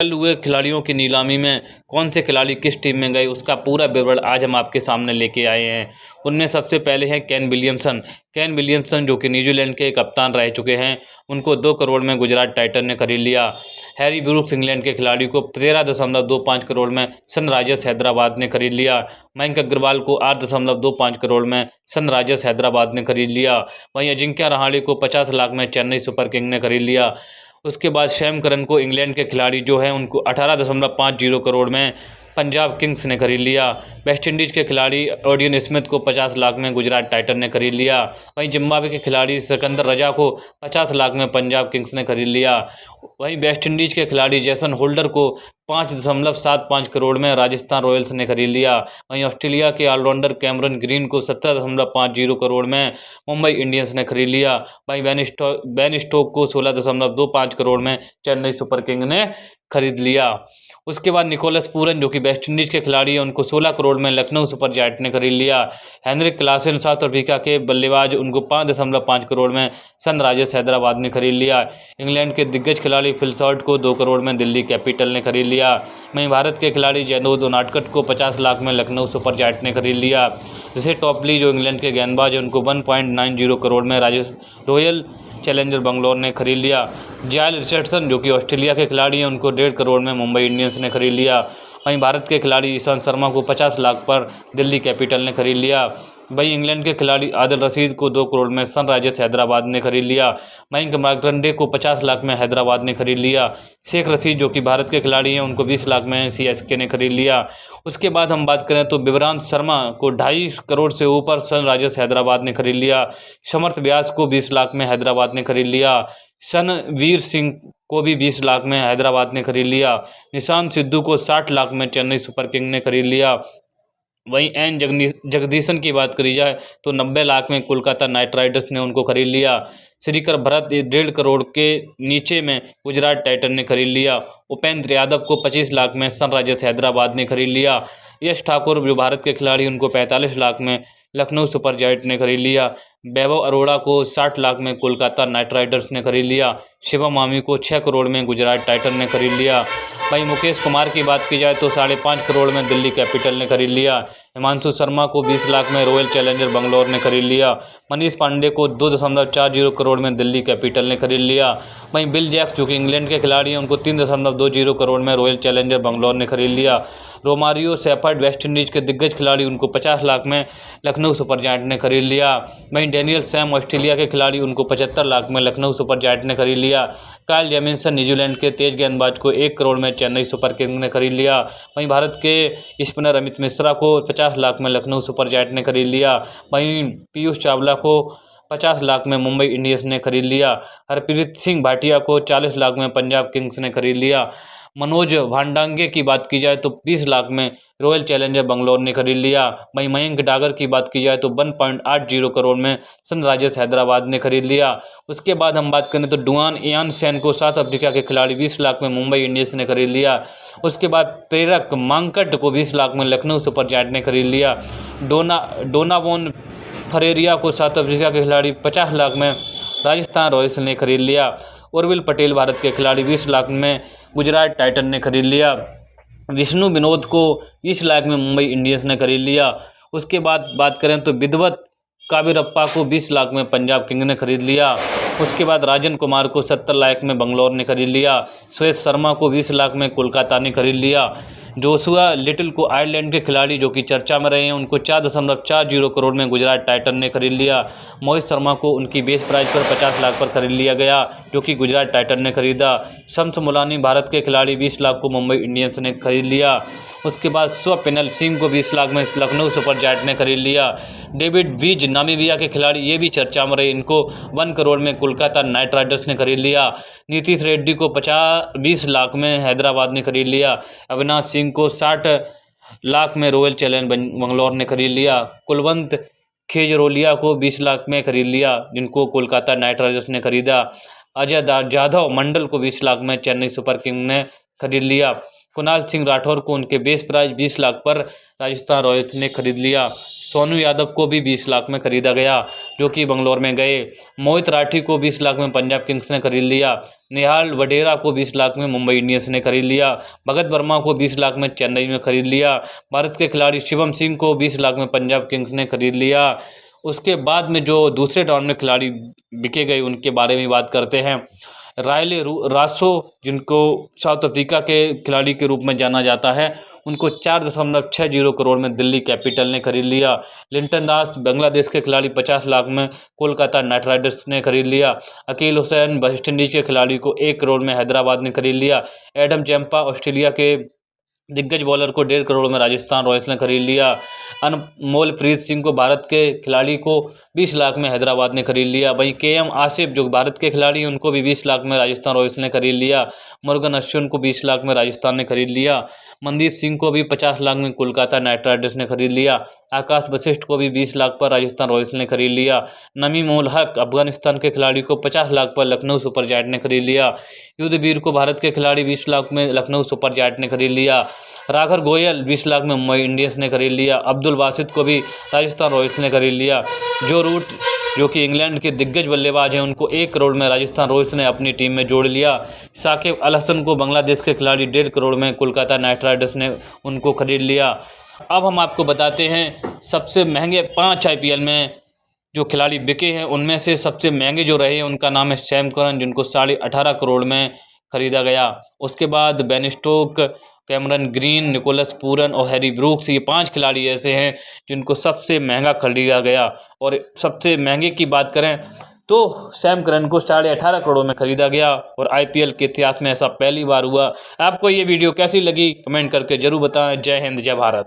कल हुए खिलाड़ियों की नीलामी में कौन से खिलाड़ी किस टीम में गए, उसका पूरा विवरण आज हम आपके सामने लेके आए हैं। उनमें सबसे पहले हैं केन विलियमसन। केन विलियमसन जो कि न्यूजीलैंड के कप्तान रह चुके हैं, उनको 2 करोड़ में गुजरात टाइटन ने खरीद लिया। हैरी ब्रूक्स इंग्लैंड के खिलाड़ी को 13.25 करोड़ में सनराइजर्स हैदराबाद ने खरीद लिया। मयंक अग्रवाल को 8.25 करोड़ में सनराइजर्स हैदराबाद ने खरीद लिया। वहीं अजिंक्य रहाणे को 50 लाख में चेन्नई सुपर किंग ने खरीद लिया। उसके बाद शैम करन को इंग्लैंड के खिलाड़ी जो हैं उनको 18.50 करोड़ में पंजाब किंग्स ने खरीद लिया। वेस्ट इंडीज़ के खिलाड़ी ओडियन स्मिथ को 50 लाख में गुजरात टाइटन ने खरीद लिया। वहीं जिम्बाब्वे के खिलाड़ी सिकंदर रजा को 50 लाख में पंजाब किंग्स ने खरीद लिया। वहीं वेस्ट इंडीज़ के खिलाड़ी जैसन होल्डर को 5.75 करोड़ में राजस्थान रॉयल्स ने खरीद लिया। वहीं ऑस्ट्रेलिया के ऑलराउंडर कैमरन ग्रीन को 17.50 करोड़ में मुंबई इंडियंस ने खरीद लिया। वहीं बेन स्टोक को 16.25 करोड़ में चेन्नई सुपर किंग ने खरीद लिया। उसके बाद निकोलस पूरन जो कि वेस्ट इंडीज़ के खिलाड़ी हैं, उनको 16 करोड़ में लखनऊ सुपर जायंट ने खरीद लिया। हेनरिक क्लासन साउथ अफ्रीका के बल्लेबाज, उनको 5.5 करोड़ में सनराइजर्स हैदराबाद ने खरीद लिया। इंग्लैंड के दिग्गज खिलाड़ी फिल शॉर्ट को 2 करोड़ में दिल्ली कैपिटल ने खरीद लिया। वहीं भारत के खिलाड़ी जैनोद उनाडकट को 50 लाख में लखनऊ सुपर जायंट ने खरीद लिया। जैसे टॉपली जो इंग्लैंड के गेंदबाज हैं, उनको 1.90 करोड़ में रॉयल चैलेंजर बंगलौर ने खरीद लिया। जायल रिचर्डसन जो कि ऑस्ट्रेलिया के खिलाड़ी हैं, उनको 1.5 करोड़ में मुंबई इंडियंस ने खरीद लिया। वहीं भारत के खिलाड़ी ईशांत शर्मा को 50 लाख पर दिल्ली कैपिटल ने खरीद लिया। वहीं इंग्लैंड के खिलाड़ी आदिल रशीद को 2 करोड़ में सनराइजर्स हैदराबाद ने खरीद लिया। मयंक मार्कंडे को 50 लाख में हैदराबाद ने खरीद लिया। शेख रशीद जो कि भारत के खिलाड़ी हैं, उनको 20 लाख में सीएसके ने खरीद लिया। उसके बाद हम बात करें तो विवरांत शर्मा को 2.5 करोड़ से ऊपर सनराइजर्स हैदराबाद ने खरीद लिया। समर्थ व्यास को 20 लाख में हैदराबाद ने खरीद लिया। रणवीर सिंह को भी 20 लाख में हैदराबाद ने खरीद लिया। निशांत सिद्धू को 60 लाख में चेन्नई सुपर किंग ने खरीद लिया। वहीं एन जगदीशन की बात करी जाए तो 90 लाख में कोलकाता नाइट राइडर्स ने उनको खरीद लिया। श्रीकर भरत 1.5 करोड़ के नीचे में गुजरात टाइटन ने खरीद लिया। उपेंद्र यादव को 25 लाख में सनराइजर्स हैदराबाद ने खरीद लिया। यश ठाकुर जो भारत के खिलाड़ी, उनको 45 लाख में लखनऊ सुपर जायंट ने खरीद लिया। वैभव अरोड़ा को 60 लाख में कोलकाता नाइट राइडर्स ने खरीद लिया। शिवम मामी को 6 करोड़ में गुजरात टाइटन ने खरीद लिया। वहीं मुकेश कुमार की बात की जाए तो 5.5 करोड़ में दिल्ली कैपिटल ने खरीद लिया। हिमांशु शर्मा को 20 लाख में रॉयल चैलेंजर बंगलौर ने खरीद लिया। मनीष पांडे को 2.40 करोड़ में दिल्ली कैपिटल ने खरीद लिया। वहीं बिल जैक्स जो कि इंग्लैंड के खिलाड़ी हैं, उनको 3.20 करोड़ में रॉयल चैलेंजर बंगलौर ने खरीद लिया। रोमारियो सेफर्ड वेस्ट इंडीज़ के दिग्गज खिलाड़ी, उनको 50 लाख में लखनऊ सुपर जायंट ने खरीद लिया। वहीं डेनियल सैम ऑस्ट्रेलिया के खिलाड़ी, उनको 75 लाख में लखनऊ सुपर जायंट ने खरीद लिया। काइल जेमिसन न्यूजीलैंड के तेज गेंदबाज को 1 करोड़ में चेन्नई सुपर किंग ने खरीद लिया। वहीं भारत के स्पिनर अमित मिश्रा को 50 लाख में लखनऊ सुपर जायंट ने खरीद लिया। वहीं पीयूष चावला को 50 लाख में मुंबई इंडियंस ने खरीद लिया। हरप्रीत सिंह भाटिया को 40 लाख में पंजाब किंग्स ने खरीद लिया। मनोज भांडांगे की बात की जाए तो 20 लाख में रॉयल चैलेंजर बंगलौर ने खरीद लिया। वहीं मयंक डागर की बात की जाए तो 1.80 करोड़ में सनराइजर्स हैदराबाद ने खरीद लिया। उसके बाद हम बात करें तो डुआन इयान सेन को साउथ अफ्रीका के खिलाड़ी 20 लाख में मुंबई इंडियंस ने खरीद लिया। उसके बाद प्रेरक मांकट को 20 लाख में लखनऊ सुपर जायंट ने खरीद लिया। डोनावोन फरेरिया को साउथ अफ्रीका के खिलाड़ी 50 लाख में राजस्थान रॉयल्स ने खरीद लिया। उर्विल पटेल भारत के खिलाड़ी 20 लाख में गुजरात टाइटन ने खरीद लिया। विष्णु विनोद को 20 लाख में मुंबई इंडियंस ने खरीद लिया। उसके बाद बात करें तो विधवत काबिरप्पा को 20 लाख में पंजाब किंग ने खरीद लिया। उसके बाद राजन कुमार को 70 लाख में बंगलौर ने खरीद लिया। सुरेश शर्मा को 20 लाख में कोलकाता ने खरीद लिया। जोशुआ लिटिल को आयरलैंड के खिलाड़ी जो कि चर्चा में रहे हैं, उनको 4.40 करोड़ में गुजरात टाइटन ने खरीद लिया। मोहित शर्मा को उनकी बेस प्राइस पर 50 लाख पर खरीद लिया गया, जो कि गुजरात टाइटन ने खरीदा। शम्स मुलानी भारत के खिलाड़ी 20 लाख को मुंबई इंडियंस ने खरीद लिया। उसके बाद स्वप्निल सिंह को 20 लाख में लखनऊ सुपर जायंट ने खरीद लिया। डेविड विज नामीबिया के खिलाड़ी, ये भी चर्चा में रहे, इनको 1 करोड़ में कोलकाता नाइट राइडर्स ने खरीद लिया। नीतीश रेड्डी को 20 लाख में हैदराबाद ने खरीद लिया। अविनाश सिंह को 60 लाख में रॉयल चैलेंजर बंगलौर ने खरीद लिया। कुलवंत खेजरोलिया को 20 लाख में खरीद लिया, जिनको कोलकाता नाइट राइडर्स ने खरीदा। अजय जाधव मंडल को 20 लाख में चेन्नई सुपर किंग ने खरीद लिया। कुणाल सिंह राठौर को उनके बेस प्राइस 20 लाख पर राजस्थान रॉयल्स ने खरीद लिया। सोनू यादव को भी 20 लाख में खरीदा गया, जो कि बंगलौर में गए। मोहित राठी को 20 लाख में पंजाब किंग्स ने खरीद लिया। निहाल वडेरा को 20 लाख में मुंबई इंडियंस ने खरीद लिया। भगत वर्मा को 20 लाख में चेन्नई में खरीद लिया। भारत के खिलाड़ी शिवम सिंह को 20 लाख में पंजाब किंग्स ने खरीद लिया। उसके बाद में जो दूसरे राउंड में खिलाड़ी बिके गए उनके बारे में बात करते हैं। रायले रासो, जिनको साउथ अफ्रीका के खिलाड़ी के रूप में जाना जाता है, उनको 4.60 करोड़ में दिल्ली कैपिटल ने खरीद लिया। लिंटन दास बांग्लादेश के खिलाड़ी 50 लाख में कोलकाता नाइट राइडर्स ने खरीद लिया। अकील हुसैन वेस्ट इंडीज के खिलाड़ी को 1 करोड़ में हैदराबाद ने खरीद लिया। एडम जैम्पा ऑस्ट्रेलिया के दिग्गज बॉलर को 1.5 करोड़ में राजस्थान रॉयल्स ने खरीद लिया। अनमोल प्रीत सिंह को भारत के खिलाड़ी को 20 लाख में हैदराबाद ने खरीद लिया। वहीं केएम आसिफ जो भारत के खिलाड़ी उनको भी 20 लाख में राजस्थान रॉयल्स ने खरीद लिया। मुरुगन अश्विन को 20 लाख में राजस्थान ने खरीद लिया। मनदीप सिंह को भी 50 लाख में कोलकाता नाइट राइडर्स ने खरीद लिया। आकाश वशिष्ठ को भी 20 लाख पर राजस्थान रॉयल्स ने खरीद लिया। नमीम उल हक अफगानिस्तान के खिलाड़ी को 50 लाख पर लखनऊ सुपर जायंट ने खरीद लिया। युद्धवीर को भारत के खिलाड़ी 20 लाख में लखनऊ सुपर जायंट ने खरीद लिया। राघव गोयल 20 लाख में मुंबई इंडियंस ने खरीद लिया। अब्दुल बासित को भी राजस्थान रॉयल्स ने खरीद लिया। जो रूट जो कि इंग्लैंड के दिग्गज बल्लेबाज हैं, उनको 1 करोड़ में राजस्थान रॉयल्स ने अपनी टीम में जोड़ लिया। साकिब अल हसन को बांग्लादेश के खिलाड़ी 1.5 करोड़ में कोलकाता नाइट राइडर्स ने उनको खरीद लिया। अब हम आपको बताते हैं सबसे महंगे 5 IPL में जो खिलाड़ी बिके हैं, उनमें से सबसे महंगे जो रहे उनका नाम है सैम करन, जिनको 18.5 करोड़ में खरीदा गया। उसके बाद Ben Stoke, Cameron Green, Nicholas Pooran और हैरी ब्रूक्स, ये 5 खिलाड़ी ऐसे हैं जिनको सबसे महंगा खरीदा गया। और सबसे महंगे की बात करें तो सैम करन को 18.5 करोड़ में खरीदा गया और IPL के इतिहास में ऐसा पहली बार हुआ। आपको ये वीडियो कैसी लगी कमेंट करके जरूर बताएं। जय हिंद, जय भारत।